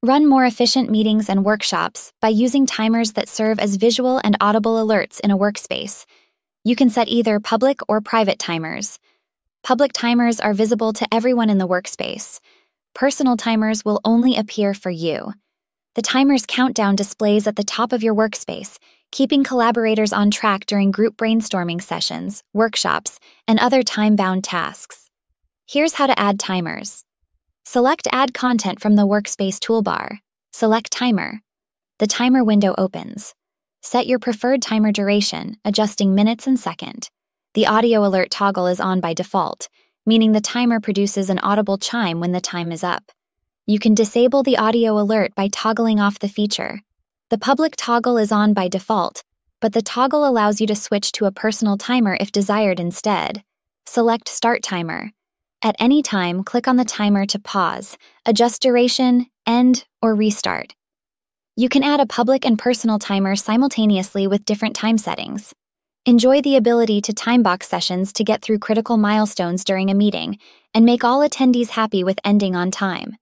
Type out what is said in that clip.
Run more efficient meetings and workshops by using timers that serve as visual and audible alerts in a workspace. You can set either public or private timers. Public timers are visible to everyone in the workspace. Personal timers will only appear for you. The timer's countdown displays at the top of your workspace, keeping collaborators on track during group brainstorming sessions, workshops, and other time-bound tasks. Here's how to add timers. Select Add Content from the Workspace toolbar. Select Timer. The timer window opens. Set your preferred timer duration, adjusting minutes and second. The audio alert toggle is on by default, meaning the timer produces an audible chime when the time is up. You can disable the audio alert by toggling off the feature. The public toggle is on by default, but the toggle allows you to switch to a personal timer if desired instead. Select Start Timer. At any time, click on the timer to pause, adjust duration, end, or restart. You can add a public and personal timer simultaneously with different time settings. Enjoy the ability to timebox sessions to get through critical milestones during a meeting and make all attendees happy with ending on time.